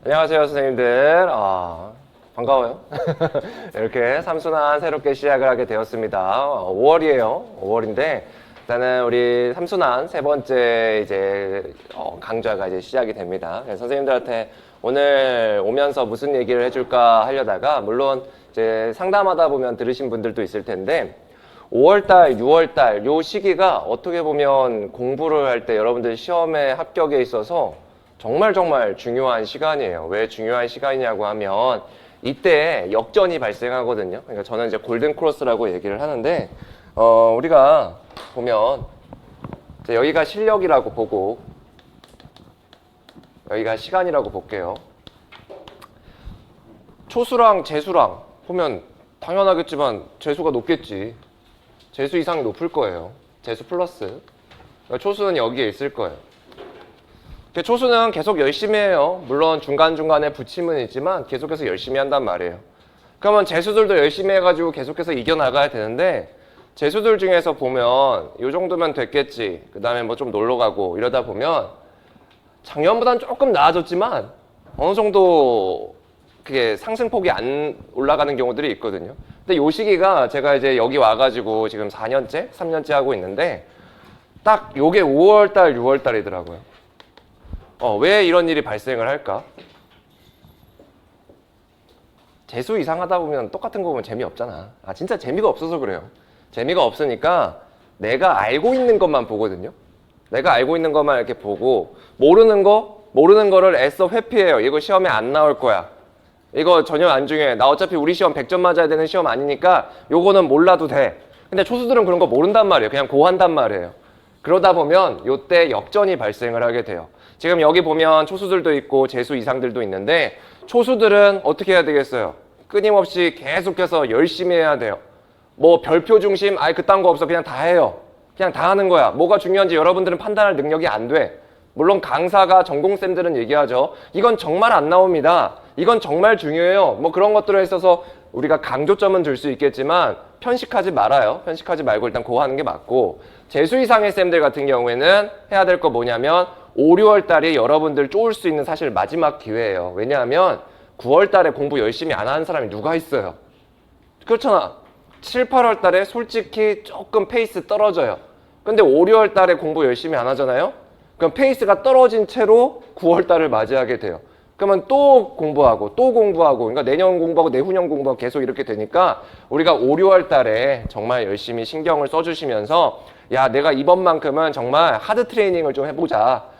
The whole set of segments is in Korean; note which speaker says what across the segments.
Speaker 1: 안녕하세요, 선생님들. 반가워요. 이렇게 삼순환 새롭게 시작을 하게 되었습니다. 5월이에요. 5월인데, 일단은 우리 삼순환 세 번째 강좌가 이제 시작이 됩니다. 그래서 선생님들한테 오늘 오면서 무슨 얘기를 해줄까 하려다가, 물론 이제 상담하다 보면 들으신 분들도 있을 텐데, 5월달, 6월달, 요 시기가 어떻게 보면 공부를 할 때 여러분들 시험에 합격에 있어서 정말 중요한 시간이에요. 왜 중요한 시간이냐고 하면 이때 역전이 발생하거든요. 그러니까 저는 이제 골든 크로스라고 얘기를 하는데 우리가 보면 여기가 실력이라고 보고 여기가 시간이라고 볼게요. 초수랑 재수랑 보면 당연하겠지만 재수가 높겠지. 재수 이상이 높을 거예요. 재수 플러스. 그러니까 초수는 여기에 있을 거예요. 초수는 계속 열심히 해요. 물론 중간중간에 부침은 있지만 계속해서 열심히 한단 말이에요. 그러면 재수들도 열심히 해가지고 계속해서 이겨나가야 되는데 재수들 중에서 보면 이 정도면 됐겠지. 그 다음에 뭐 좀 놀러가고 이러다 보면 작년보다는 조금 나아졌지만 어느 정도 그게 상승폭이 안 올라가는 경우들이 있거든요. 근데 요 시기가 제가 이제 여기 와가지고 지금 4년째, 3년째 하고 있는데 딱 요게 5월달, 6월달이더라고요. 왜 이런 일이 발생을 할까? 재수 이상하다 보면 똑같은 거 보면 재미없잖아. 진짜 재미가 없어서 그래요. 재미가 없으니까 내가 알고 있는 것만 보거든요. 내가 알고 있는 것만 이렇게 보고 모르는 거를 애써 회피해요. 이거 시험에 안 나올 거야. 이거 전혀 안 중요해. 나 어차피 우리 시험 100점 맞아야 되는 시험 아니니까 요거는 몰라도 돼. 근데 초수들은 그런 거 모른단 말이에요. 그냥 고한단 말이에요. 그러다 보면 요때 역전이 발생을 하게 돼요. 지금 여기 보면 초수들도 있고 재수 이상들도 있는데 초수들은 어떻게 해야 되겠어요? 끊임없이 계속해서 열심히 해야 돼요. 뭐 별표 중심? 그딴 거 없어. 그냥 다 해요. 그냥 다 하는 거야. 뭐가 중요한지 여러분들은 판단할 능력이 안 돼. 물론 강사가 전공쌤들은 얘기하죠. 이건 정말 안 나옵니다. 이건 정말 중요해요. 뭐 그런 것들에 있어서 우리가 강조점은 줄 수 있겠지만 편식하지 말아요. 편식하지 말고 일단 그거 하는 게 맞고 재수 이상의 쌤들 같은 경우에는 해야 될 거 뭐냐면 5, 6월 달이 여러분들 쪼을 수 있는 사실 마지막 기회예요. 왜냐하면 9월 달에 공부 열심히 안 하는 사람이 누가 있어요? 그렇잖아. 7, 8월 달에 솔직히 조금 페이스 떨어져요. 근데 5, 6월 달에 공부 열심히 안 하잖아요? 그럼 페이스가 떨어진 채로 9월 달을 맞이하게 돼요. 그러면 또 공부하고 그러니까 내년 공부하고 내후년 공부하고 계속 이렇게 되니까 우리가 5, 6월 달에 정말 열심히 신경을 써주시면서 야, 내가 이번만큼은 정말 하드 트레이닝을 좀 해보자.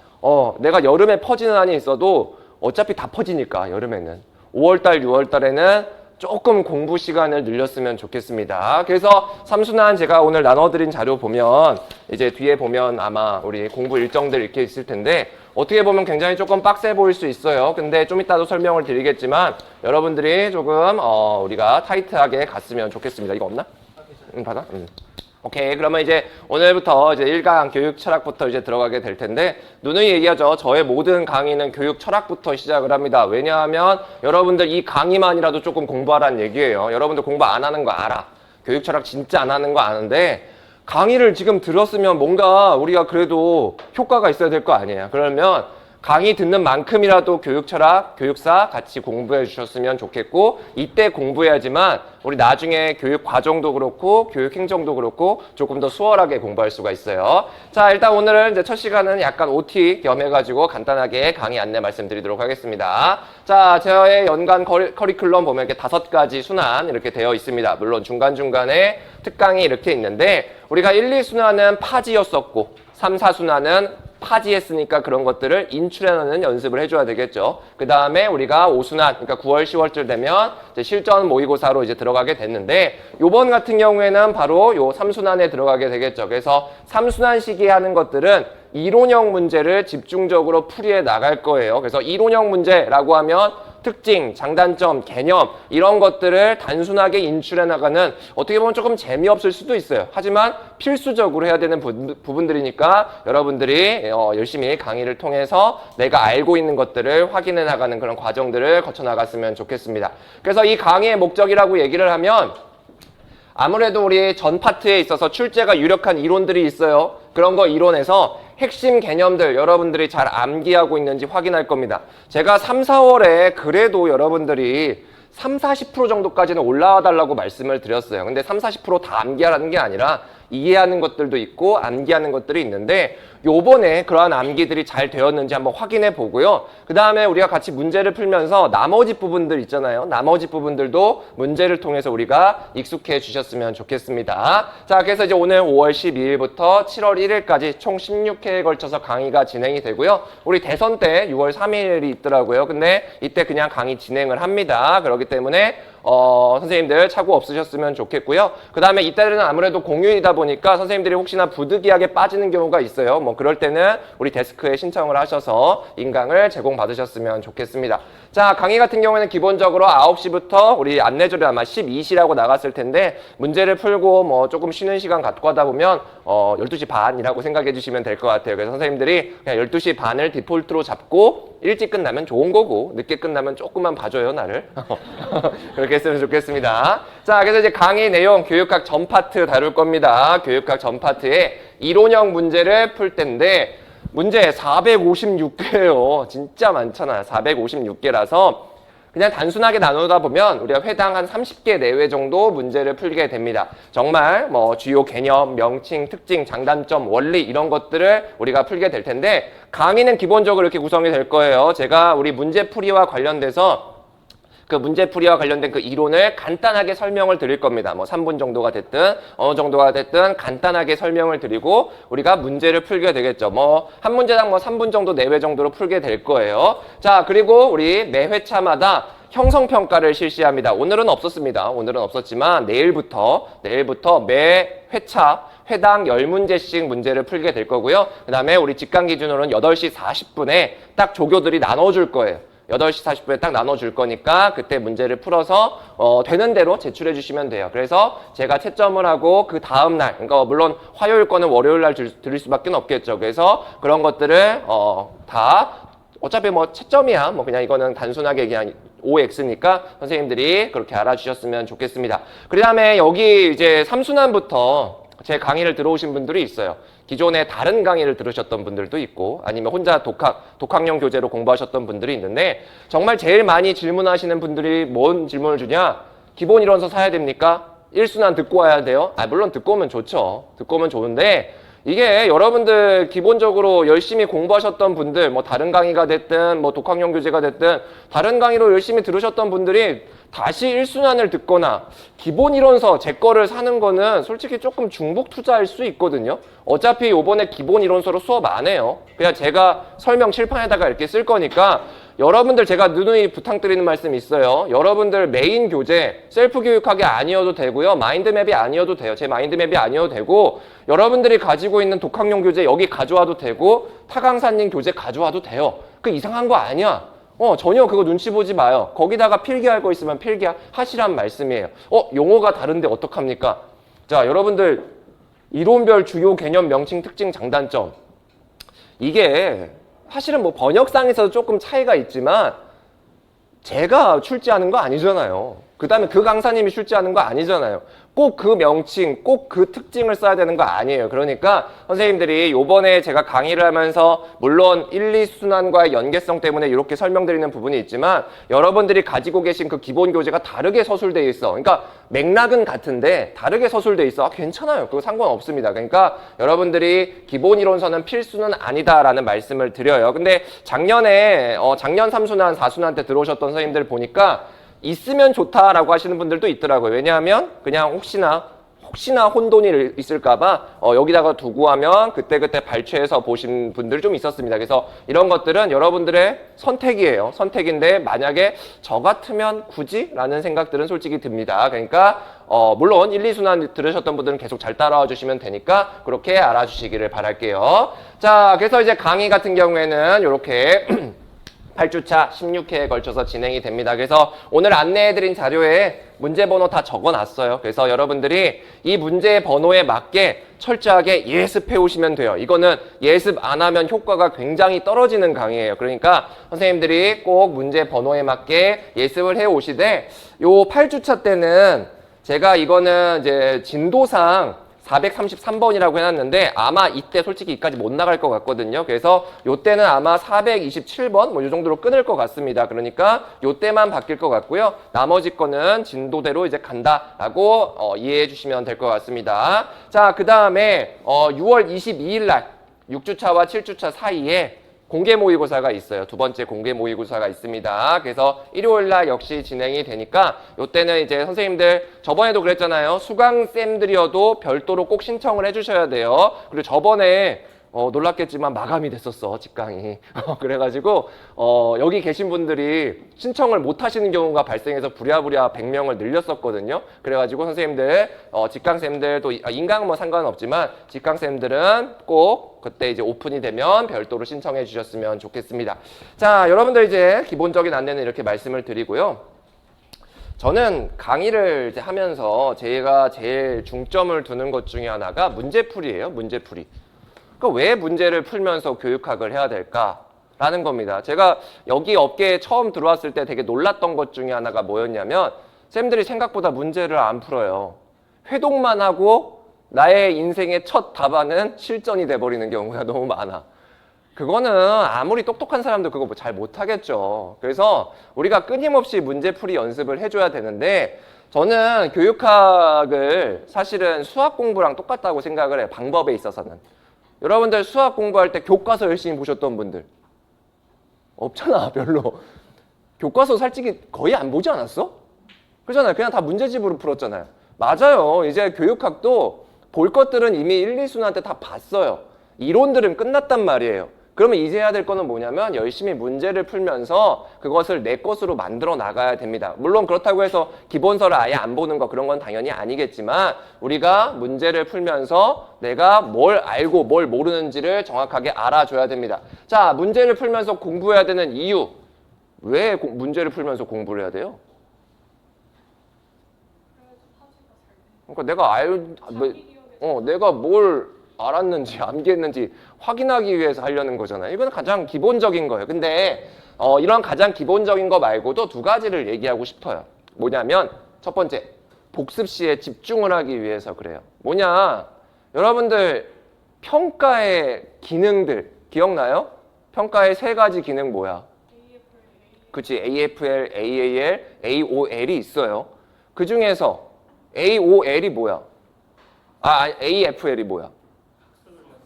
Speaker 1: 내가 여름에 퍼지는 한이 있어도 어차피 다 퍼지니까 여름에는 5월달, 6월달에는 조금 공부 시간을 늘렸으면 좋겠습니다. 그래서 삼순환 제가 오늘 나눠드린 자료 보면 이제 뒤에 보면 아마 우리 공부 일정들 이렇게 있을 텐데 어떻게 보면 굉장히 조금 빡세 보일 수 있어요. 근데 좀 이따도 설명을 드리겠지만 여러분들이 조금 우리가 타이트하게 갔으면 좋겠습니다. 이거 없나? 받아? 오케이. 그러면 이제 오늘부터 이제 1강 교육 철학부터 이제 들어가게 될 텐데 누누이 얘기하죠. 저의 모든 강의는 교육 철학부터 시작을 합니다. 왜냐하면 여러분들 이 강의만이라도 조금 공부하라는 얘기예요. 여러분들 공부 안 하는 거 알아. 교육 철학 진짜 안 하는 거 아는데 강의를 지금 들었으면 뭔가 우리가 그래도 효과가 있어야 될 거 아니에요. 그러면 강의 듣는 만큼이라도 교육 철학, 교육사 같이 공부해 주셨으면 좋겠고 이때 공부해야지만 우리 나중에 교육 과정도 그렇고 교육 행정도 그렇고 조금 더 수월하게 공부할 수가 있어요. 자, 일단 오늘은 이제 첫 시간은 약간 OT 겸해가지고 간단하게 강의 안내 말씀드리도록 하겠습니다. 자, 저의 연간 커리큘럼 보면 이렇게 5가지 순환 이렇게 되어 있습니다. 물론 중간중간에 특강이 이렇게 있는데 우리가 1, 2순환은 파지였었고 3, 4순환은 파지했으니까 그런 것들을 인출해내는 연습을 해줘야 되겠죠. 그 다음에 우리가 5순환, 그러니까 9월, 10월쯤 되면 이제 실전 모의고사로 이제 들어가게 됐는데 요번 같은 경우에는 바로 요 3순환에 들어가게 되겠죠. 그래서 3순환 시기에 하는 것들은 이론형 문제를 집중적으로 풀이해 나갈 거예요. 그래서 이론형 문제라고 하면 특징, 장단점, 개념 이런 것들을 단순하게 인출해 나가는 어떻게 보면 조금 재미없을 수도 있어요. 하지만 필수적으로 해야 되는 부분들이니까 여러분들이 열심히 강의를 통해서 내가 알고 있는 것들을 확인해 나가는 그런 과정들을 거쳐 나갔으면 좋겠습니다. 그래서 이 강의의 목적이라고 얘기를 하면 아무래도 우리 전 파트에 있어서 출제가 유력한 이론들이 있어요. 그런 거 이론에서 핵심 개념들 여러분들이 잘 암기하고 있는지 확인할 겁니다. 제가 3, 4월에 그래도 여러분들이 3, 40% 정도까지는 올라와 달라고 말씀을 드렸어요. 근데 3, 40%다 암기하라는 게 아니라 이해하는 것들도 있고 암기하는 것들이 있는데 요번에 그러한 암기들이 잘 되었는지 한번 확인해 보고요. 그 다음에 우리가 같이 문제를 풀면서 나머지 부분들 있잖아요. 나머지 부분들도 문제를 통해서 우리가 익숙해 주셨으면 좋겠습니다. 자, 그래서 이제 오늘 5월 12일부터 7월 1일까지 총 16회에 걸쳐서 강의가 진행이 되고요. 우리 대선 때 6월 3일이 있더라고요. 근데 이때 그냥 강의 진행을 합니다. 그렇기 때문에 선생님들 착오 없으셨으면 좋겠고요. 그 다음에 이때는 아무래도 공휴일이다 보니까 선생님들이 혹시나 부득이하게 빠지는 경우가 있어요. 뭐 그럴 때는 우리 데스크에 신청을 하셔서 인강을 제공받으셨으면 좋겠습니다. 자, 강의 같은 경우에는 기본적으로 9시부터 우리 안내조를 아마 12시라고 나갔을 텐데 문제를 풀고 뭐 조금 쉬는 시간 갖고 하다 보면 12시 반이라고 생각해 주시면 될 것 같아요. 그래서 선생님들이 그냥 12시 반을 디폴트로 잡고 일찍 끝나면 좋은 거고 늦게 끝나면 조금만 봐줘요, 나를. 그렇게 했으면 좋겠습니다. 자, 그래서 이제 강의 내용 교육학 전 파트 다룰 겁니다. 교육학 전 파트에 이론형 문제를 풀 텐데 문제 456개예요. 진짜 많잖아요. 456개라서 그냥 단순하게 나누다 보면 우리가 회당 한 30개 내외 정도 문제를 풀게 됩니다. 정말 뭐 주요 개념, 명칭, 특징, 장단점, 원리 이런 것들을 우리가 풀게 될 텐데 강의는 기본적으로 이렇게 구성이 될 거예요. 제가 우리 문제풀이와 관련돼서 그 문제풀이와 관련된 그 이론을 간단하게 설명을 드릴 겁니다. 뭐 3분 정도가 됐든 어느 정도가 됐든 간단하게 설명을 드리고 우리가 문제를 풀게 되겠죠. 뭐 한 문제당 뭐 3분 정도 내외 정도로 풀게 될 거예요. 자, 그리고 우리 매 회차마다 형성평가를 실시합니다. 오늘은 없었습니다. 오늘은 없었지만 내일부터 매 회차 회당 10문제씩 문제를 풀게 될 거고요. 그 다음에 우리 직강 기준으로는 8시 40분에 딱 조교들이 나눠줄 거예요. 8시 40분에 딱 나눠줄 거니까 그때 문제를 풀어서 되는 대로 제출해 주시면 돼요. 그래서 제가 채점을 하고 그 다음날, 그러니까 물론 화요일 거는 월요일 날 드릴 수밖에 없겠죠. 그래서 그런 것들을 다 어차피 뭐 채점이야. 뭐 그냥 이거는 단순하게 그냥 OX니까 선생님들이 그렇게 알아주셨으면 좋겠습니다. 그 다음에 여기 이제 3순환부터 제 강의를 들어오신 분들이 있어요. 기존에 다른 강의를 들으셨던 분들도 있고 아니면 혼자 독학용 교재로 공부하셨던 분들이 있는데 정말 제일 많이 질문하시는 분들이 뭔 질문을 주냐? 기본 이론서 사야 됩니까? 1순환 듣고 와야 돼요? 물론 듣고 오면 좋죠. 듣고 오면 좋은데 이게 여러분들 기본적으로 열심히 공부하셨던 분들 뭐 다른 강의가 됐든 뭐 독학용 교재가 됐든 다른 강의로 열심히 들으셨던 분들이 다시 1순환을 듣거나 기본 이론서 제 거를 사는 거는 솔직히 조금 중복 투자일 수 있거든요. 어차피 요번에 기본 이론서로 수업 안 해요. 그냥 제가 설명 칠판에다가 이렇게 쓸 거니까 여러분들 제가 누누이 부탁드리는 말씀이 있어요. 여러분들 메인 교재 셀프 교육학이 아니어도 되고요. 마인드맵이 아니어도 돼요. 제 마인드맵이 아니어도 되고 여러분들이 가지고 있는 독학용 교재 여기 가져와도 되고 타강사님 교재 가져와도 돼요. 그 이상한 거 아니야. 전혀 그거 눈치 보지 마요. 거기다가 필기할 거 있으면 필기하시란 말씀이에요. 용어가 다른데 어떡합니까? 자, 여러분들 이론별 주요 개념, 명칭, 특징, 장단점 이게 사실은 뭐 번역상에서도 조금 차이가 있지만 제가 출제하는 거 아니잖아요. 그 다음에 그 강사님이 출제하는 거 아니잖아요. 꼭 그 명칭, 꼭 그 특징을 써야 되는 거 아니에요. 그러니까 선생님들이 요번에 제가 강의를 하면서 물론 1, 2순환과의 연계성 때문에 이렇게 설명드리는 부분이 있지만 여러분들이 가지고 계신 그 기본 교재가 다르게 서술되어 있어. 그러니까 맥락은 같은데 다르게 서술되어 있어. 괜찮아요. 그거 상관없습니다. 그러니까 여러분들이 기본 이론서는 필수는 아니다라는 말씀을 드려요. 근데 작년에 작년 3순환, 4순환 때 들어오셨던 선생님들 보니까 있으면 좋다라고 하시는 분들도 있더라고요. 왜냐하면 그냥 혹시나 혼돈이 있을까봐 여기다가 두고 하면 그때그때 발췌해서 보신 분들이 좀 있었습니다. 그래서 이런 것들은 여러분들의 선택이에요. 선택인데 만약에 저 같으면 굳이? 라는 생각들은 솔직히 듭니다. 그러니까 물론 1, 2순환 들으셨던 분들은 계속 잘 따라와 주시면 되니까 그렇게 알아주시기를 바랄게요. 자, 그래서 이제 강의 같은 경우에는 이렇게 8주차 16회에 걸쳐서 진행이 됩니다. 그래서 오늘 안내해드린 자료에 문제 번호 다 적어놨어요. 그래서 여러분들이 이 문제 번호에 맞게 철저하게 예습해 오시면 돼요. 이거는 예습 안 하면 효과가 굉장히 떨어지는 강의예요. 그러니까 선생님들이 꼭 문제 번호에 맞게 예습을 해 오시되 요 8주차 때는 제가 이거는 이제 진도상 433번이라고 해놨는데 아마 이때 솔직히 이까지 못 나갈 것 같거든요. 그래서 요때는 아마 427번 뭐 이 정도로 끊을 것 같습니다. 그러니까 요때만 바뀔 것 같고요. 나머지 거는 진도대로 이제 간다라고 이해해 주시면 될 것 같습니다. 자, 그 다음에 6월 22일 날 6주차와 7주차 사이에 공개 모의고사가 있어요. 두 번째 공개 모의고사가 있습니다. 그래서 일요일 날 역시 진행이 되니까 이때는 이제 선생님들 저번에도 그랬잖아요. 수강쌤들이어도 별도로 꼭 신청을 해주셔야 돼요. 그리고 저번에 놀랐겠지만 마감이 됐었어, 직강이. 그래가지고 여기 계신 분들이 신청을 못 하시는 경우가 발생해서 부랴부랴 100명을 늘렸었거든요. 그래가지고 선생님들, 직강쌤들 또 인강은 뭐 상관없지만 직강쌤들은 꼭 그때 이제 오픈이 되면 별도로 신청해 주셨으면 좋겠습니다. 자, 여러분들 이제 기본적인 안내는 이렇게 말씀을 드리고요. 저는 강의를 이제 하면서 제가 제일 중점을 두는 것 중에 하나가 문제풀이예요, 문제풀이. 그러니까 왜 문제를 풀면서 교육학을 해야 될까라는 겁니다. 제가 여기 업계에 처음 들어왔을 때 되게 놀랐던 것 중에 하나가 뭐였냐면 쌤들이 생각보다 문제를 안 풀어요. 회독만 하고 나의 인생의 첫 답안은 실전이 돼버리는 경우가 너무 많아. 그거는 아무리 똑똑한 사람도 그거 잘 못하겠죠. 그래서 우리가 끊임없이 문제풀이 연습을 해줘야 되는데 저는 교육학을 사실은 수학 공부랑 똑같다고 생각을 해요. 방법에 있어서는. 여러분들 수학 공부할 때 교과서 열심히 보셨던 분들 없잖아, 별로. 교과서 솔직히 거의 안 보지 않았어? 그렇잖아요. 그냥 다 문제집으로 풀었잖아요. 맞아요. 이제 교육학도 볼 것들은 이미 1, 2순한테 다 봤어요. 이론들은 끝났단 말이에요. 그러면 이제 해야 될 거는 뭐냐면 열심히 문제를 풀면서 그것을 내 것으로 만들어 나가야 됩니다. 물론 그렇다고 해서 기본서를 아예 안 보는 거 그런 건 당연히 아니겠지만 우리가 문제를 풀면서 내가 뭘 알고 뭘 모르는지를 정확하게 알아줘야 됩니다. 자, 문제를 풀면서 공부해야 되는 이유. 왜 문제를 풀면서 공부를 해야 돼요? 그러니까 내가 뭘 알았는지 암기했는지 확인하기 위해서 하려는 거잖아요. 이건 가장 기본적인 거예요. 근데 이런 가장 기본적인 거 말고도 두 가지를 얘기하고 싶어요. 뭐냐면 첫 번째, 복습 시에 집중을 하기 위해서 그래요. 뭐냐, 여러분들 평가의 기능들 기억나요? 평가의 세 가지 기능 뭐야? 그치, AFL, AAL, AOL이 있어요. 그 중에서 AOL이 뭐야? AFL이 뭐야?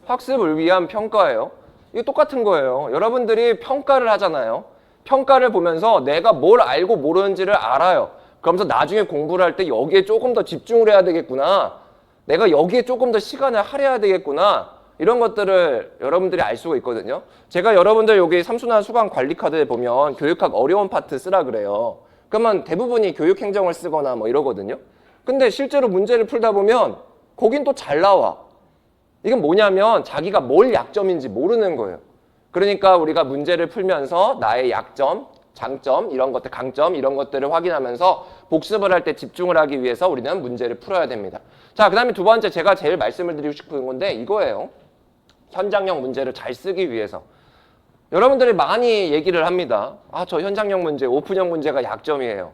Speaker 1: 학습을 위한 평가예요. 이게 똑같은 거예요. 여러분들이 평가를 하잖아요. 평가를 보면서 내가 뭘 알고 모르는지를 알아요. 그러면서 나중에 공부를 할 때 여기에 조금 더 집중을 해야 되겠구나. 내가 여기에 조금 더 시간을 할애해야 되겠구나. 이런 것들을 여러분들이 알 수가 있거든요. 제가 여러분들 여기 삼순환 수강 관리 카드에 보면 교육학 어려운 파트 쓰라 그래요. 그러면 대부분이 교육행정을 쓰거나 뭐 이러거든요. 근데 실제로 문제를 풀다 보면 거긴 또 잘 나와. 이건 뭐냐면 자기가 뭘 약점인지 모르는 거예요. 그러니까 우리가 문제를 풀면서 나의 약점, 장점, 이런 것들, 강점 이런 것들을 확인하면서 복습을 할 때 집중을 하기 위해서 우리는 문제를 풀어야 됩니다. 자, 그 다음에 두 번째 제가 제일 말씀을 드리고 싶은 건데 이거예요. 현장형 문제를 잘 쓰기 위해서. 여러분들이 많이 얘기를 합니다. 저 현장형 문제, 오픈형 문제가 약점이에요.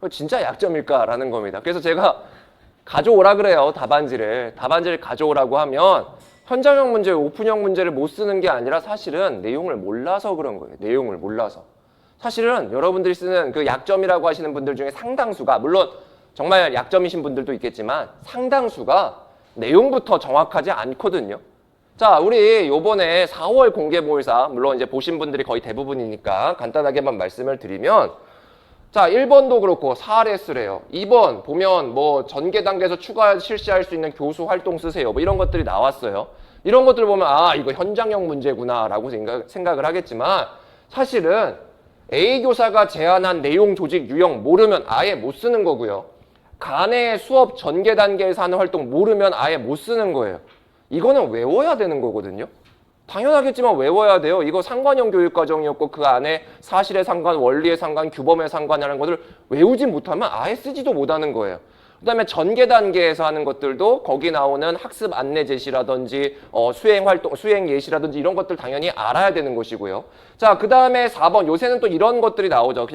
Speaker 1: 진짜 약점일까라는 겁니다. 그래서 제가 가져오라 그래요. 답안지를 가져오라고 하면 현장형 문제, 오픈형 문제를 못 쓰는 게 아니라 사실은 내용을 몰라서 그런 거예요. 내용을 몰라서. 사실은 여러분들이 쓰는 그 약점이라고 하시는 분들 중에 상당수가, 물론 정말 약점이신 분들도 있겠지만 상당수가 내용부터 정확하지 않거든요. 자, 우리 요번에 4월 공개 모의사, 물론 이제 보신 분들이 거의 대부분이니까 간단하게만 말씀을 드리면, 자, 1번도 그렇고 4RS래요. 2번 보면 뭐 전개 단계에서 추가 실시할 수 있는 교수 활동 쓰세요. 뭐 이런 것들이 나왔어요. 이런 것들 보면 이거 현장형 문제구나 라고 생각을 하겠지만 사실은 A 교사가 제안한 내용, 조직, 유형 모르면 아예 못 쓰는 거고요. 간의 수업 전개 단계에서 하는 활동 모르면 아예 못 쓰는 거예요. 이거는 외워야 되는 거거든요. 당연하겠지만 외워야 돼요. 이거 상관형 교육과정이었고 그 안에 사실의 상관, 원리의 상관, 규범의 상관이라는 것을 외우지 못하면 아예 쓰지도 못하는 거예요. 그 다음에 전개 단계에서 하는 것들도 거기 나오는 학습 안내 제시라든지 수행 활동, 수행 예시라든지 이런 것들 당연히 알아야 되는 것이고요. 자, 그 다음에 4번 요새는 또 이런 것들이 나오죠.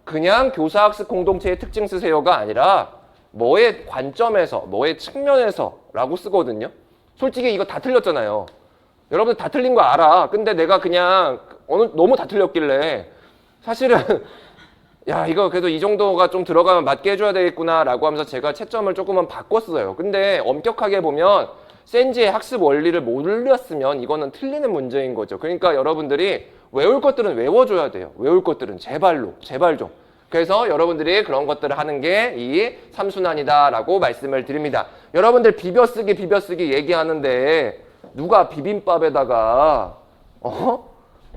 Speaker 1: 그냥 교사 학습 공동체의 특징 쓰세요가 아니라 뭐의 관점에서, 뭐의 측면에서 라고 쓰거든요. 솔직히 이거 다 틀렸잖아요. 여러분들 다 틀린 거 알아. 근데 내가 그냥 너무 다 틀렸길래 사실은 야, 이거 그래도 이 정도가 좀 들어가면 맞게 해줘야 되겠구나 라고 하면서 제가 채점을 조금은 바꿨어요. 근데 엄격하게 보면 센지의 학습 원리를 몰랐으면 이거는 틀리는 문제인 거죠. 그러니까 여러분들이 외울 것들은 외워줘야 돼요. 외울 것들은 제발 좀. 그래서 여러분들이 그런 것들을 하는 게 이 3순환이다 라고 말씀을 드립니다. 여러분들 비벼쓰기 얘기하는데 누가 비빔밥에다가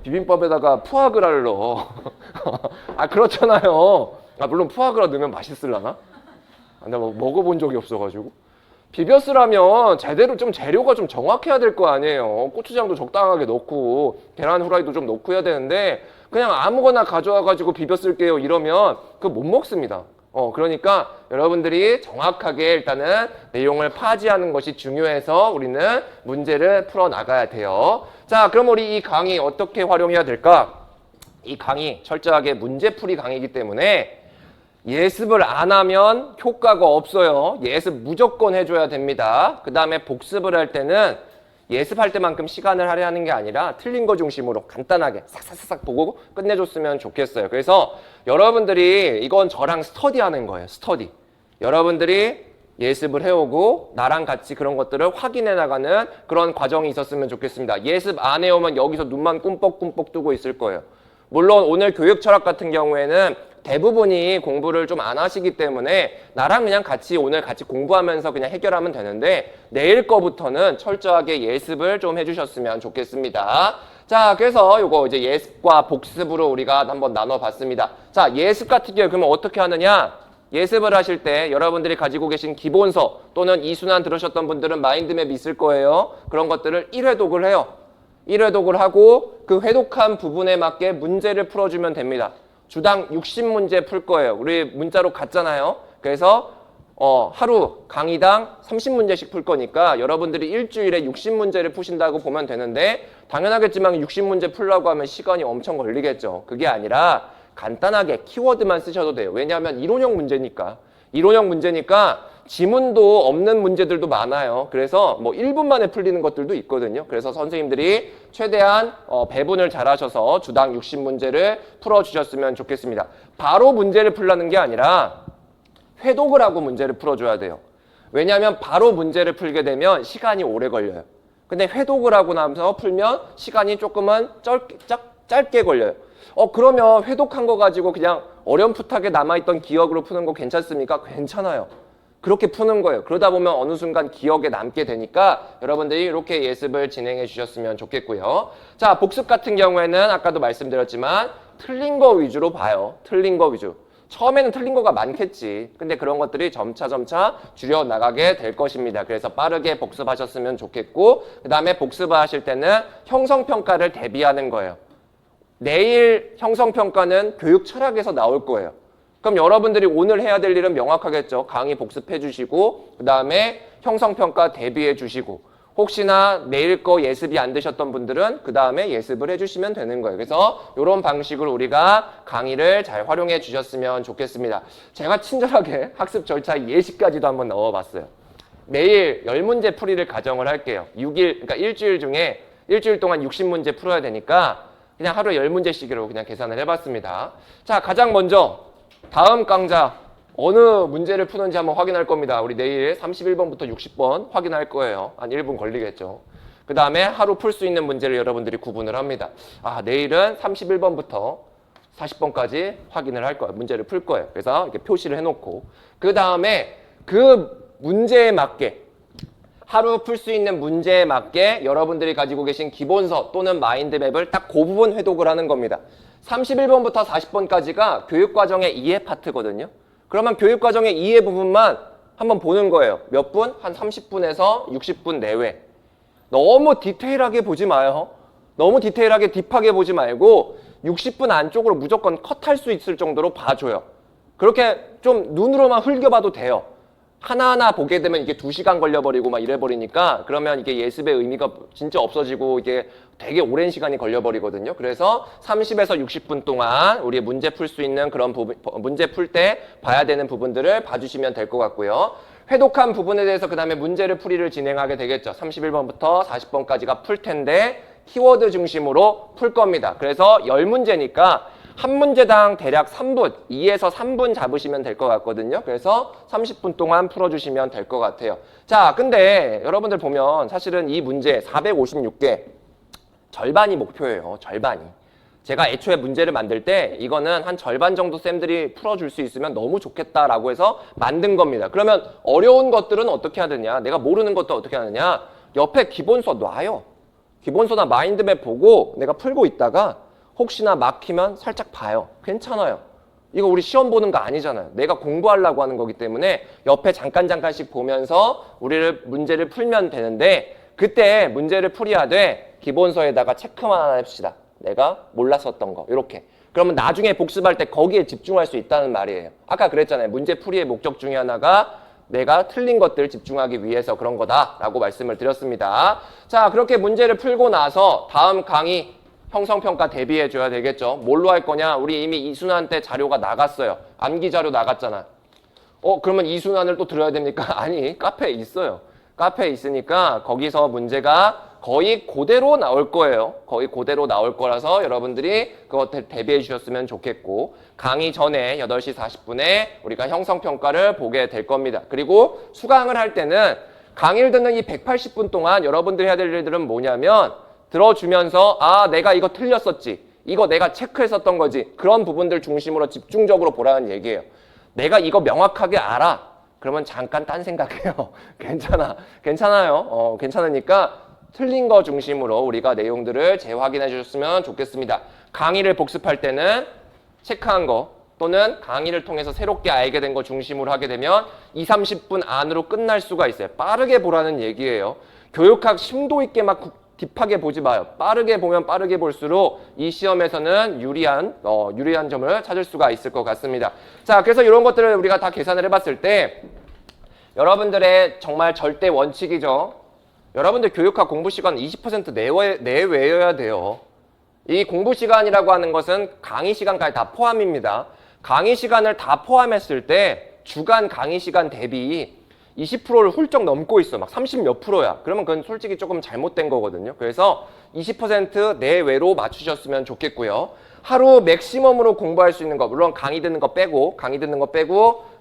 Speaker 1: 비빔밥에다가 푸아그라를 넣어. 아, 그렇잖아요. 아, 물론 푸아그라 넣으면 맛있을라나? 내가 뭐 먹어본 적이 없어가지고. 비벼쓰라면 제대로 좀 재료가 좀 정확해야 될 거 아니에요. 고추장도 적당하게 넣고 계란 후라이도 좀 넣고 해야 되는데 그냥 아무거나 가져와가지고 비벼쓸게요 이러면 그거 못 먹습니다. 그러니까 여러분들이 정확하게 일단은 내용을 파지하는 것이 중요해서 우리는 문제를 풀어 나가야 돼요. 자, 그럼 우리 이 강의 어떻게 활용해야 될까? 이 강의 철저하게 문제풀이 강의이기 때문에 예습을 안 하면 효과가 없어요. 예습 무조건 해줘야 됩니다. 그 다음에 복습을 할 때는 예습할 때만큼 시간을 할애하는 게 아니라 틀린 거 중심으로 간단하게 싹싹싹 보고 끝내줬으면 좋겠어요. 그래서 여러분들이 이건 저랑 스터디하는 거예요. 스터디. 여러분들이 예습을 해오고 나랑 같이 그런 것들을 확인해 나가는 그런 과정이 있었으면 좋겠습니다. 예습 안 해오면 여기서 눈만 꿈뻑꿈뻑 뜨고 있을 거예요. 물론 오늘 교육 철학 같은 경우에는 대부분이 공부를 좀 안 하시기 때문에 나랑 그냥 같이 오늘 같이 공부하면서 그냥 해결하면 되는데 내일 거부터는 철저하게 예습을 좀 해주셨으면 좋겠습니다. 자, 그래서 요거 이제 예습과 복습으로 우리가 한번 나눠봤습니다. 자, 예습 같은 경우 그러면 어떻게 하느냐? 예습을 하실 때 여러분들이 가지고 계신 기본서 또는 2순환 들으셨던 분들은 마인드맵이 있을 거예요. 그런 것들을 1회독을 해요. 1회독을 하고 그 회독한 부분에 맞게 문제를 풀어주면 됩니다. 주당 60문제 풀 거예요. 우리 문자로 갔잖아요. 그래서 하루 강의당 30문제씩 풀 거니까 여러분들이 일주일에 60문제를 푸신다고 보면 되는데 당연하겠지만 60문제 풀려고 하면 시간이 엄청 걸리겠죠. 그게 아니라 간단하게 키워드만 쓰셔도 돼요. 왜냐하면 이론형 문제니까. 이론형 문제니까 지문도 없는 문제들도 많아요. 그래서 뭐 1분 만에 풀리는 것들도 있거든요. 그래서 선생님들이 최대한 배분을 잘 하셔서 주당 60문제를 풀어주셨으면 좋겠습니다. 바로 문제를 풀라는 게 아니라 회독을 하고 문제를 풀어줘야 돼요. 왜냐하면 바로 문제를 풀게 되면 시간이 오래 걸려요. 근데 회독을 하고 나서 풀면 시간이 조금은 짧게 걸려요. 그러면 회독한 거 가지고 그냥 어렴풋하게 남아있던 기억으로 푸는 거 괜찮습니까? 괜찮아요. 그렇게 푸는 거예요. 그러다 보면 어느 순간 기억에 남게 되니까 여러분들이 이렇게 예습을 진행해 주셨으면 좋겠고요. 자, 복습 같은 경우에는 아까도 말씀드렸지만 틀린 거 위주로 봐요. 틀린 거 위주. 처음에는 틀린 거가 많겠지. 근데 그런 것들이 점차 줄여나가게 될 것입니다. 그래서 빠르게 복습하셨으면 좋겠고 그 다음에 복습하실 때는 형성평가를 대비하는 거예요. 내일 형성평가는 교육 철학에서 나올 거예요. 그럼 여러분들이 오늘 해야 될 일은 명확하겠죠. 강의 복습해 주시고 그 다음에 형성평가 대비해 주시고 혹시나 내일 거 예습이 안 되셨던 분들은 그 다음에 예습을 해주시면 되는 거예요. 그래서 이런 방식으로 우리가 강의를 잘 활용해 주셨으면 좋겠습니다. 제가 친절하게 학습 절차 예시까지도 한번 넣어봤어요. 매일 10문제 풀이를 가정을 할게요. 6일, 그러니까 일주일 중에 일주일 동안 60문제 풀어야 되니까 그냥 하루에 10문제씩으로 그냥 계산을 해봤습니다. 자, 가장 먼저 다음 강좌 어느 문제를 푸는지 한번 확인할 겁니다. 우리 내일 31번부터 60번 확인할 거예요. 한 1분 걸리겠죠. 그 다음에 하루 풀 수 있는 문제를 여러분들이 구분을 합니다. 내일은 31번부터 40번까지 확인을 할 거예요. 문제를 풀 거예요. 그래서 이렇게 표시를 해놓고 그 다음에 그 문제에 맞게 하루 풀 수 있는 문제에 맞게 여러분들이 가지고 계신 기본서 또는 마인드맵을 딱 그 부분 회독을 하는 겁니다. 31번부터 40번까지가 교육과정의 이해 파트거든요. 그러면 교육과정의 이해 부분만 한번 보는 거예요. 몇 분? 한 30분에서 60분 내외. 너무 디테일하게 보지 마요. 너무 디테일하게 딥하게 보지 말고 60분 안쪽으로 무조건 컷할 수 있을 정도로 봐줘요. 그렇게 좀 눈으로만 흘겨봐도 돼요. 하나하나 보게 되면 이게 2시간 걸려버리고 막 이래버리니까 그러면 이게 예습의 의미가 진짜 없어지고 이게 되게 오랜 시간이 걸려버리거든요. 그래서 30에서 60분 동안 우리 문제 풀 수 있는 그런 문제 풀 때 봐야 되는 부분들을 봐주시면 될 것 같고요. 회독한 부분에 대해서 그 다음에 문제를 풀이를 진행하게 되겠죠. 31번부터 40번까지가 풀 텐데 키워드 중심으로 풀 겁니다. 그래서 10문제니까 한 문제당 대략 3분, 2에서 3분 잡으시면 될 것 같거든요. 그래서 30분 동안 풀어주시면 될 것 같아요. 자, 근데 여러분들 보면 사실은 이 문제 456개 절반이 목표예요. 절반이. 제가 애초에 문제를 만들 때 이거는 한 절반 정도 쌤들이 풀어줄 수 있으면 너무 좋겠다라고 해서 만든 겁니다. 그러면 어려운 것들은 어떻게 하느냐? 내가 모르는 것도 어떻게 하느냐? 옆에 기본서 놔요. 기본서나 마인드맵 보고 내가 풀고 있다가 혹시나 막히면 살짝 봐요. 괜찮아요. 이거 우리 시험 보는 거 아니잖아요. 내가 공부하려고 하는 거기 때문에 옆에 잠깐씩 보면서 우리를 문제를 풀면 되는데 그때 문제를 풀이하되 기본서에다가 체크만 하나 합시다. 내가 몰랐었던 거 이렇게. 그러면 나중에 복습할 때 거기에 집중할 수 있다는 말이에요. 아까 그랬잖아요. 문제 풀이의 목적 중에 하나가 내가 틀린 것들을 집중하기 위해서 그런 거다라고 말씀을 드렸습니다. 자, 그렇게 문제를 풀고 나서 다음 강의 형성평가 대비해줘야 되겠죠. 뭘로 할 거냐? 우리 이미 이순환 때 자료가 나갔어요. 암기 자료 나갔잖아. 그러면 이순환을 또 들어야 됩니까? 아니, 카페에 있어요. 카페에 있으니까 거기서 문제가 거의 그대로 나올 거예요. 거의 그대로 나올 거라서 여러분들이 그거 대비해 주셨으면 좋겠고 강의 전에 8시 40분에 우리가 형성평가를 보게 될 겁니다. 그리고 수강을 할 때는 강의를 듣는 이 180분 동안 여러분들이 해야 될 일들은 뭐냐면 들어주면서 내가 이거 틀렸었지. 이거 내가 체크했었던 거지. 그런 부분들 중심으로 집중적으로 보라는 얘기예요. 내가 이거 명확하게 알아. 그러면 잠깐 딴 생각해요. 괜찮아요. 괜찮으니까 틀린 거 중심으로 우리가 내용들을 재확인해 주셨으면 좋겠습니다. 강의를 복습할 때는 체크한 거 또는 강의를 통해서 새롭게 알게 된 거 중심으로 하게 되면 20, 30분 안으로 끝날 수가 있어요. 빠르게 보라는 얘기예요. 교육학 심도 있게 막 딥하게 보지 마요. 빠르게 보면 빠르게 볼수록 이 시험에서는 유리한 점을 찾을 수가 있을 것 같습니다. 자, 그래서 이런 것들을 우리가 다 계산을 해봤을 때 여러분들의 정말 절대 원칙이죠. 여러분들 교육학 공부 시간 20% 내외여야 돼요. 이 공부 시간이라고 하는 것은 강의 시간까지 다 포함입니다. 강의 시간을 다 포함했을 때 주간 강의 시간 대비 20%를 훌쩍 넘고 있어. 막 30 몇 프로야. 그러면 그건 솔직히 조금 잘못된 거거든요. 그래서 20% 내외로 맞추셨으면 좋겠고요. 하루 맥시멈으로 공부할 수 있는 거, 물론 강의 듣는 거 빼고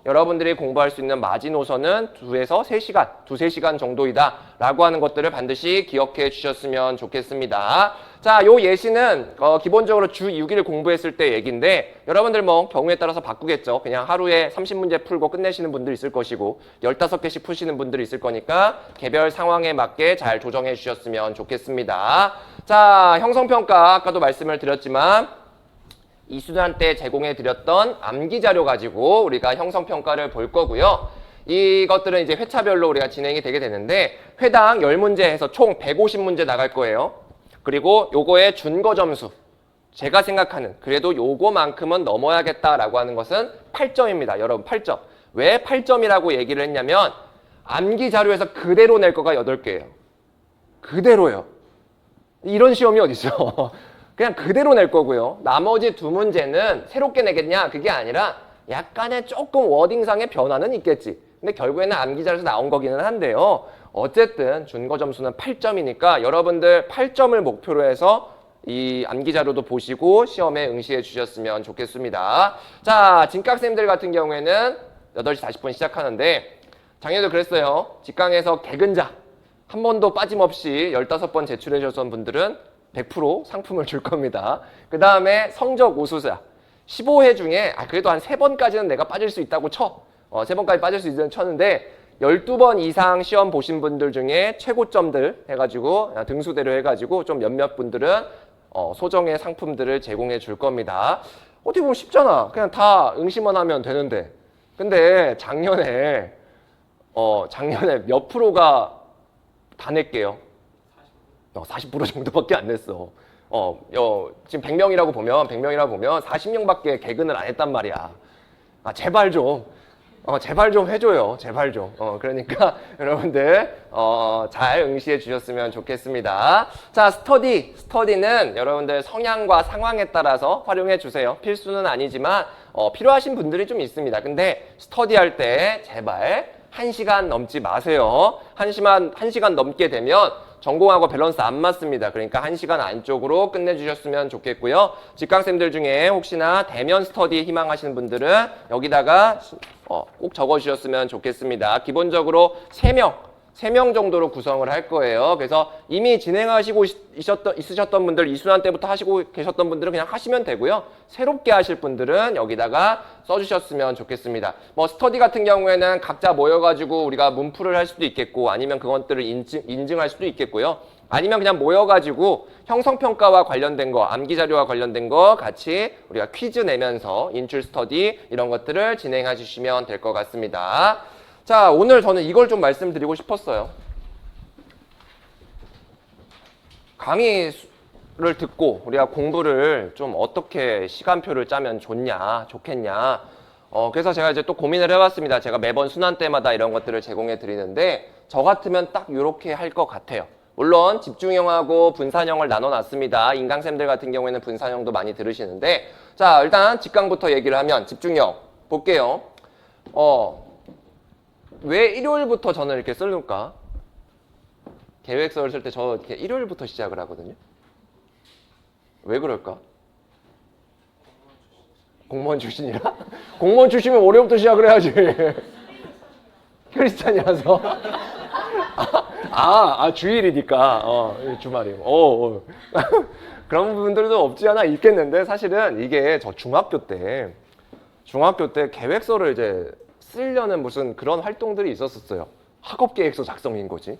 Speaker 1: 여러분들이 공부할 수 있는 마지노선은 2에서 3시간, 2-3시간 정도이다 라고 하는 것들을 반드시 기억해 주셨으면 좋겠습니다. 자, 요 예시는 기본적으로 주 6일 공부했을 때 얘기인데 여러분들 뭐 경우에 따라서 바꾸겠죠. 그냥 하루에 30문제 풀고 끝내시는 분들 있을 것이고 15개씩 푸시는 분들이 있을 거니까 개별 상황에 맞게 잘 조정해 주셨으면 좋겠습니다. 자, 형성평가 아까도 말씀을 드렸지만 이순환 때 제공해 드렸던 암기 자료 가지고 우리가 형성평가를 볼 거고요. 이것들은 이제 회차별로 우리가 진행이 되게 되는데 회당 10문제 해서 총 150문제 나갈 거예요. 그리고 요거의 준거 점수 제가 생각하는 그래도 요거만큼은 넘어야겠다라고 하는 것은 8점입니다. 여러분 8점. 왜 8점이라고 얘기를 했냐면 암기 자료에서 그대로 낼 거가 8개예요. 그대로요. 이런 시험이 어딨어. 그냥 그대로 낼 거고요. 나머지 2문제는 새롭게 내겠냐? 그게 아니라 약간의 조금 워딩상의 변화는 있겠지. 근데 결국에는 암기자료에서 나온 거기는 한데요. 어쨌든 준거 점수는 8점이니까 여러분들 8점을 목표로 해서 이 암기자료도 보시고 시험에 응시해 주셨으면 좋겠습니다. 자, 진각쌤들 같은 경우에는 8시 40분 시작하는데 작년에도 그랬어요. 직강에서 개근자 한 번도 빠짐없이 15번 제출해 주셨던 분들은 100% 상품을 줄 겁니다. 그 다음에 성적 우수자 15회 중에 그래도 한 3번까지는 내가 빠질 수 있다고 쳐. 3번까지 빠질 수 있는 쳤는데 12번 이상 시험 보신 분들 중에 최고점들 해가지고 등수대로 해가지고 좀 몇몇 분들은 소정의 상품들을 제공해 줄 겁니다. 어떻게 보면 쉽잖아. 그냥 다 응시만 하면 되는데. 근데 작년에 몇 프로가 다 낼게요. 40% 정도밖에 안 냈어. 지금 100명이라고 보면 40명밖에 개근을 안 했단 말이야. 제발 좀. 제발 좀 해줘요. 제발 좀. 그러니까 여러분들 잘 응시해 주셨으면 좋겠습니다. 자, 스터디는 여러분들 성향과 상황에 따라서 활용해 주세요. 필수는 아니지만 필요하신 분들이 좀 있습니다. 근데 스터디할 때 제발 1시간 넘지 마세요. 1시간 넘게 되면 전공하고 밸런스 안 맞습니다. 그러니까 1시간 안쪽으로 끝내주셨으면 좋겠고요. 직강쌤들 중에 혹시나 대면 스터디 희망하시는 분들은 여기다가 꼭 적어주셨으면 좋겠습니다. 기본적으로 3명 정도로 구성을 할 거예요. 그래서 이미 진행하시고 있으셨던 분들, 이순환 때부터 하시고 계셨던 분들은 그냥 하시면 되고요. 새롭게 하실 분들은 여기다가 써주셨으면 좋겠습니다. 뭐 스터디 같은 경우에는 각자 모여가지고 우리가 문풀을 할 수도 있겠고, 아니면 그것들을 인증할 수도 있겠고요. 아니면 그냥 모여가지고 형성평가와 관련된 거, 암기자료와 관련된 거 같이 우리가 퀴즈 내면서 인출 스터디 이런 것들을 진행해 주시면 될 것 같습니다. 자, 오늘 저는 이걸 좀 말씀드리고 싶었어요. 강의를 듣고 우리가 공부를 좀 어떻게 시간표를 짜면 좋겠냐. 그래서 제가 이제 또 고민을 해봤습니다. 제가 매번 순환 때마다 이런 것들을 제공해 드리는데, 저 같으면 딱 이렇게 할 것 같아요. 물론 집중형하고 분산형을 나눠놨습니다. 인강쌤들 같은 경우에는 분산형도 많이 들으시는데, 자, 일단 직강부터 얘기를 하면 집중형 볼게요. 왜 일요일부터 저는 이렇게 쓸까? 계획서를 쓸 때 저 이렇게 일요일부터 시작을 하거든요. 왜 그럴까? 공무원 출신이라? 공무원 출신이면 월요일부터 시작을 해야지. 크리스찬이라서. 주일이니까. 주말이고. 그런 부분들도 없지 않아 있겠는데, 사실은 이게 저 중학교 때 계획서를 이제 쓰려는 무슨 그런 활동들이 있었어요. 학업 계획서 작성인 거지.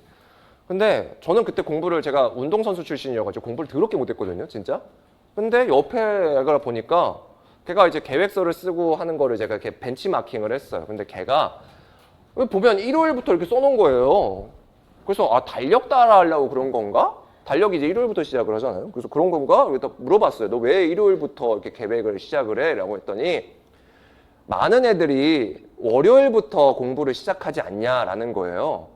Speaker 1: 근데 저는 그때 공부를, 제가 운동선수 출신이어가지고 공부를 더럽게 못했거든요, 진짜. 근데 옆에 애가 보니까 걔가 이제 계획서를 쓰고 하는 거를 제가 이렇게 벤치마킹을 했어요. 근데 걔가 보면 일요일부터 이렇게 써놓은 거예요. 그래서 달력 따라 하려고 그런 건가? 달력이 이제 일요일부터 시작을 하잖아요. 그래서 그런 건가? 그래서 물어봤어요. 너 왜 일요일부터 이렇게 계획을 시작을 해? 라고 했더니 많은 애들이 월요일부터 공부를 시작하지 않냐라는 거예요.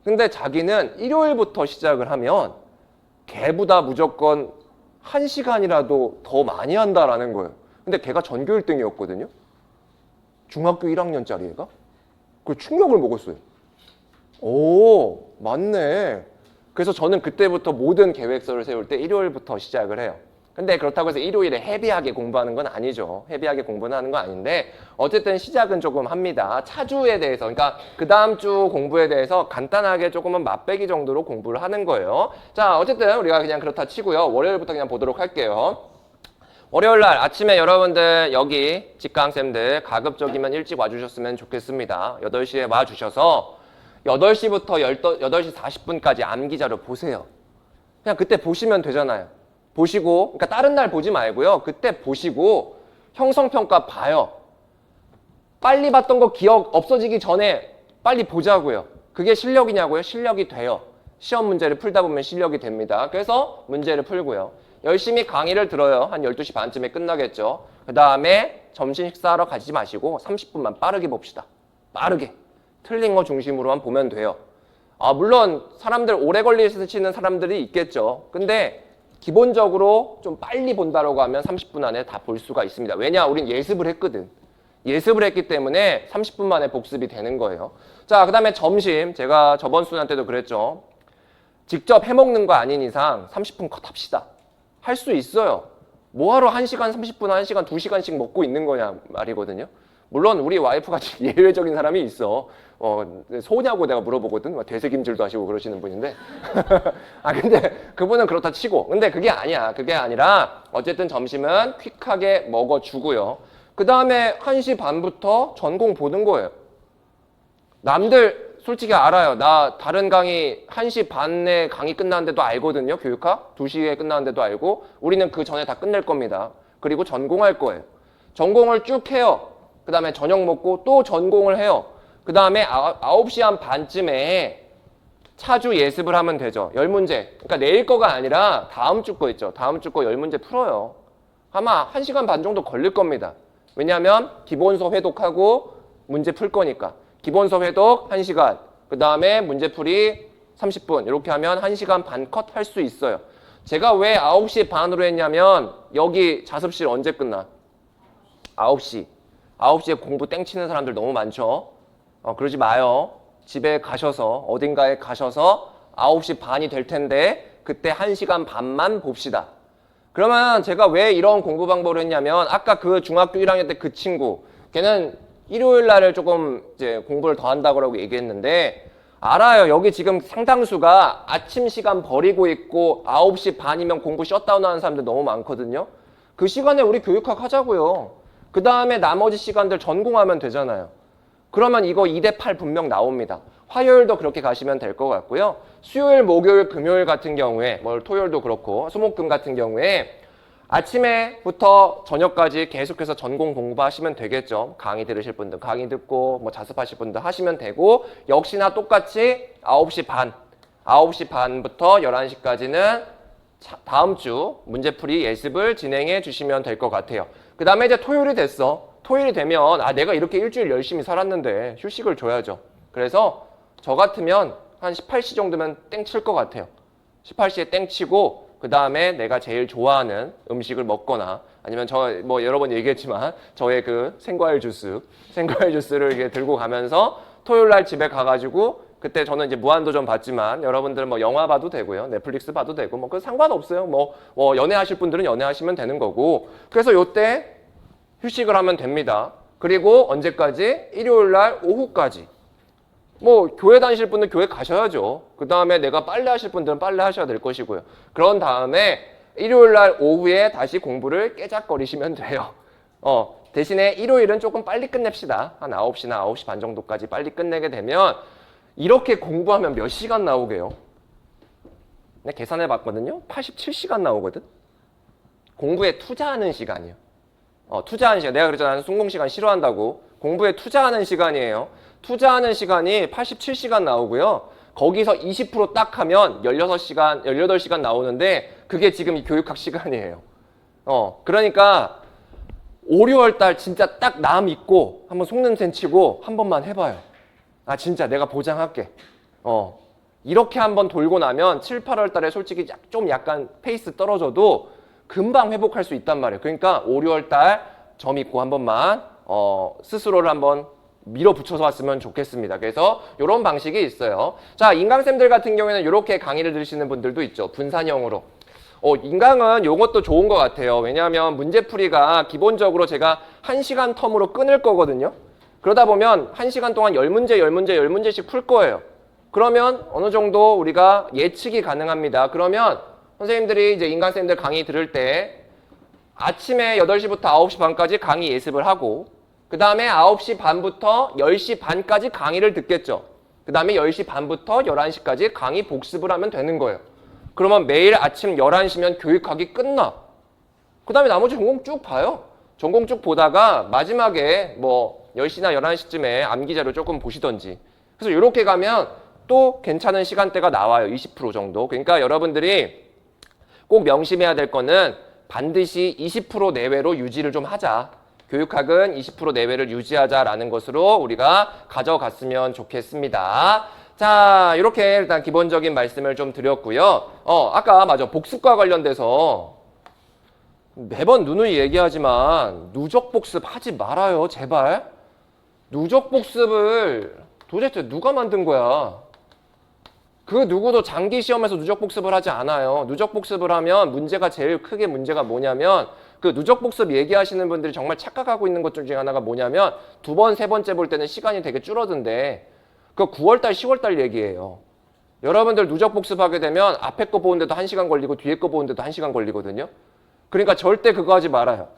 Speaker 1: 근데 자기는 일요일부터 시작을 하면 걔보다 무조건 1시간이라도 더 많이 한다라는 거예요. 근데 걔가 전교 1등이었거든요. 중학교 1학년짜리 애가. 그 충격을 먹었어요. 오, 맞네. 그래서 저는 그때부터 모든 계획서를 세울 때 일요일부터 시작을 해요. 근데 그렇다고 해서 일요일에 헤비하게 공부하는 건 아니죠. 헤비하게 공부는 하는 건 아닌데, 어쨌든 시작은 조금 합니다. 차주에 대해서, 그러니까 그 다음 주 공부에 대해서 간단하게 조금은 맛배기 정도로 공부를 하는 거예요. 자, 어쨌든 우리가 그냥 그렇다 치고요. 월요일부터 그냥 보도록 할게요. 월요일 날 아침에 여러분들 여기 직강쌤들 가급적이면 일찍 와주셨으면 좋겠습니다. 8시에 와주셔서 8시부터 8시 40분까지 암기자료 보세요. 그냥 그때 보시면 되잖아요. 보시고, 그러니까 다른 날 보지 말고요. 그때 보시고 형성평가 봐요. 빨리 봤던 거 기억 없어지기 전에 빨리 보자고요. 그게 실력이냐고요? 실력이 돼요. 시험 문제를 풀다 보면 실력이 됩니다. 그래서 문제를 풀고요. 열심히 강의를 들어요. 한 12시 반쯤에 끝나겠죠. 그 다음에 점심 식사하러 가지 마시고 30분만 빠르게 봅시다. 빠르게. 틀린 거 중심으로만 보면 돼요. 물론 사람들 오래 걸리시는 사람들이 있겠죠. 근데 기본적으로 좀 빨리 본다라고 하면 30분 안에 다 볼 수가 있습니다. 왜냐? 우린 예습을 했거든. 예습을 했기 때문에 30분 만에 복습이 되는 거예요. 자, 그 다음에 점심. 제가 저번 수능 때도 그랬죠. 직접 해먹는 거 아닌 이상 30분 컷합시다. 할 수 있어요. 뭐하러 1시간 30분, 1시간, 2시간씩 먹고 있는 거냐 말이거든요. 물론 우리 와이프 같이 예외적인 사람이 있어. 소냐고 내가 물어보거든. 되새김질도 하시고 그러시는 분인데. 근데 그분은 그렇다 치고. 근데 그게 아니야. 그게 아니라 어쨌든 점심은 퀵하게 먹어주고요. 그 다음에 1시 반부터 전공 보는 거예요. 남들 솔직히 알아요. 나 다른 강의 1시 반에 강의 끝나는데도 알거든요. 교육학 2시에 끝나는데도 알고. 우리는 그 전에 다 끝낼 겁니다. 그리고 전공할 거예요. 전공을 쭉 해요. 그 다음에 저녁 먹고 또 전공을 해요. 그 다음에 9시 한 반쯤에 차주 예습을 하면 되죠. 10문제. 그러니까 내일 거가 아니라 다음 주 거 있죠. 다음 주 거 10문제 풀어요. 아마 1시간 반 정도 걸릴 겁니다. 왜냐하면 기본서 회독하고 문제 풀 거니까. 기본 수업 해독 1시간. 그 다음에 문제풀이 30분. 이렇게 하면 1시간 반 컷 할 수 있어요. 제가 왜 9시 반으로 했냐면 여기 자습실 언제 끝나? 9시. 9시에 공부 땡치는 사람들 너무 많죠? 그러지 마요. 집에 가셔서 어딘가에 가셔서 9시 반이 될 텐데 그때 1시간 반만 봅시다. 그러면 제가 왜 이런 공부 방법을 했냐면 아까 그 중학교 1학년 때 그 친구 걔는 일요일 날을 조금 이제 공부를 더 한다고 얘기했는데 알아요. 여기 지금 상당수가 아침 시간 버리고 있고 9시 반이면 공부 셧다운 하는 사람들 너무 많거든요. 그 시간에 우리 교육학 하자고요. 그 다음에 나머지 시간들 전공하면 되잖아요. 그러면 이거 2대8 분명 나옵니다. 화요일도 그렇게 가시면 될 것 같고요. 수요일, 목요일, 금요일 같은 경우에 토요일도 그렇고 수목금 같은 경우에 아침에부터 저녁까지 계속해서 전공 공부하시면 되겠죠. 강의 들으실 분들 강의 듣고 뭐 자습하실 분들 하시면 되고 역시나 똑같이 9시 반부터 11시까지는 다음 주 문제풀이 예습을 진행해 주시면 될 것 같아요. 그 다음에 이제 토요일이 됐어. 토요일이 되면 내가 이렇게 일주일 열심히 살았는데 휴식을 줘야죠. 그래서 저 같으면 한 18시 정도면 땡칠 것 같아요. 18시에 땡치고 그 다음에 내가 제일 좋아하는 음식을 먹거나 아니면 여러 번 얘기했지만 저의 그 생과일 주스를 이렇게 들고 가면서 토요일 날 집에 가가지고 그때 저는 이제 무한도전 봤지만 여러분들 뭐 영화 봐도 되고요. 넷플릭스 봐도 되고 뭐 그 상관없어요. 뭐 연애하실 분들은 연애하시면 되는 거고 그래서 요때 휴식을 하면 됩니다. 그리고 언제까지? 일요일 날 오후까지. 교회 다니실 분들 교회 가셔야죠. 그 다음에 내가 빨래 하실 분들은 빨래 하셔야 될 것이고요. 그런 다음에 일요일 날 오후에 다시 공부를 깨작거리시면 돼요. 대신에 일요일은 조금 빨리 끝냅시다. 한 9시나 9시 반 정도까지 빨리 끝내게 되면 이렇게 공부하면 몇 시간 나오게요? 내가 계산해 봤거든요. 87시간 나오거든. 공부에 투자하는 시간이요. 투자하는 시간. 내가 그랬잖아. 나는 순공 시간 싫어한다고. 공부에 투자하는 시간이에요. 투자하는 시간이 87시간 나오고요. 거기서 20% 딱 하면 16시간, 18시간 나오는데 그게 지금 이 교육학 시간이에요. 그러니까 5, 6월 달 진짜 딱 남 있고 한번 속는셈 치고 한 번만 해봐요. 진짜 내가 보장할게. 이렇게 한번 돌고 나면 7, 8월 달에 솔직히 좀 약간 페이스 떨어져도 금방 회복할 수 있단 말이에요. 그러니까 5, 6월 달 점 있고 한 번만 스스로를 한번 밀어붙여서 왔으면 좋겠습니다. 그래서 이런 방식이 있어요. 자, 인강쌤들 같은 경우에는 이렇게 강의를 들으시는 분들도 있죠. 분산형으로. 인강은 이것도 좋은 것 같아요. 왜냐하면 문제풀이가 기본적으로 제가 1시간 텀으로 끊을 거거든요. 그러다 보면 1시간 동안 10문제씩 풀 거예요. 그러면 어느 정도 우리가 예측이 가능합니다. 그러면 선생님들이 이제 인강쌤들 강의 들을 때 아침에 8시부터 9시 반까지 강의 예습을 하고 그 다음에 9시 반부터 10시 반까지 강의를 듣겠죠. 그 다음에 10시 반부터 11시까지 강의 복습을 하면 되는 거예요. 그러면 매일 아침 11시면 교육학이 끝나. 그 다음에 나머지 전공 쭉 봐요. 전공 쭉 보다가 마지막에 10시나 11시쯤에 암기자료 조금 보시던지. 그래서 이렇게 가면 또 괜찮은 시간대가 나와요. 20% 정도. 그러니까 여러분들이 꼭 명심해야 될 거는 반드시 20% 내외로 유지를 좀 하자. 교육학은 20% 내외를 유지하자라는 것으로 우리가 가져갔으면 좋겠습니다. 자, 이렇게 일단 기본적인 말씀을 좀 드렸고요. 아까 복습과 관련돼서 매번 누누이 얘기하지만 누적 복습 하지 말아요. 제발. 누적 복습을 도대체 누가 만든 거야? 그 누구도 장기 시험에서 누적 복습을 하지 않아요. 누적 복습을 하면 문제가 제일 크게 문제가 뭐냐면 그 누적 복습 얘기하시는 분들이 정말 착각하고 있는 것 중에 하나가 뭐냐면 2번, 3번째 볼 때는 시간이 되게 줄어든대. 그 9월달, 10월달 얘기예요. 여러분들 누적 복습하게 되면 앞에 거 보는데도 1시간 걸리고 뒤에 거 보는데도 1시간 걸리거든요. 그러니까 절대 그거 하지 말아요.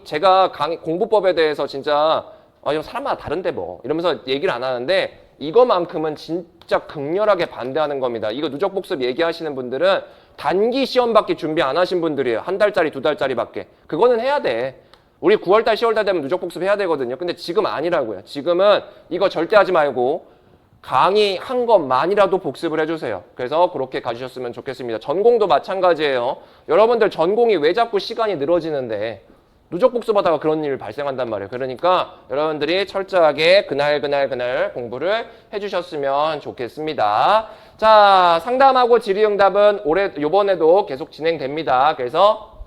Speaker 1: 제가 공부법에 대해서 진짜 이거 사람마다 다른데 이러면서 얘기를 안 하는데 이거만큼은 진짜 극렬하게 반대하는 겁니다. 이거 누적 복습 얘기하시는 분들은 단기 시험밖에 준비 안 하신 분들이에요. 1달짜리, 2달짜리밖에. 그거는 해야 돼. 우리 9월달, 10월달 되면 누적 복습 해야 되거든요. 근데 지금 아니라고요. 지금은 이거 절대 하지 말고 강의 한 것만이라도 복습을 해주세요. 그래서 그렇게 가주셨으면 좋겠습니다. 전공도 마찬가지예요. 여러분들 전공이 왜 자꾸 시간이 늘어지는데 누적 복습하다가 그런 일 발생한단 말이에요. 그러니까 여러분들이 철저하게 그날 공부를 해주셨으면 좋겠습니다. 자, 상담하고 질의응답은 요번에도 계속 진행됩니다. 그래서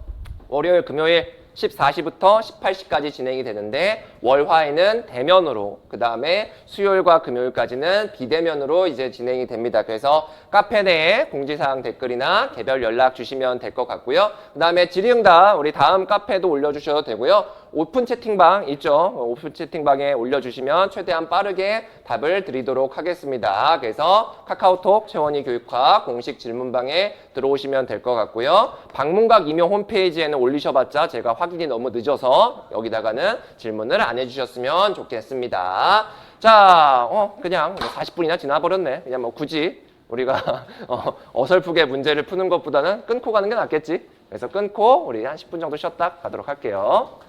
Speaker 1: 월요일, 금요일 14시부터 18시까지 진행이 되는데 월화에는 대면으로, 그 다음에 수요일과 금요일까지는 비대면으로 이제 진행이 됩니다. 그래서 카페 내에 공지사항 댓글이나 개별 연락 주시면 될 것 같고요. 그 다음에 질의응답 우리 다음 카페도 올려주셔도 되고요. 오픈 채팅방 있죠? 오픈 채팅방에 올려주시면 최대한 빠르게 답을 드리도록 하겠습니다. 그래서 카카오톡 채원이 교육화 공식 질문방에 들어오시면 될 것 같고요. 방문각 임용 홈페이지에는 올리셔봤자 제가 확인이 너무 늦어서 여기다가는 질문을 안 해주셨으면 좋겠습니다. 자, 그냥 40분이나 지나버렸네. 그냥 뭐 굳이 우리가 어설프게 문제를 푸는 것보다는 끊고 가는 게 낫겠지. 그래서 끊고 우리 한 10분 정도 쉬었다 가도록 할게요.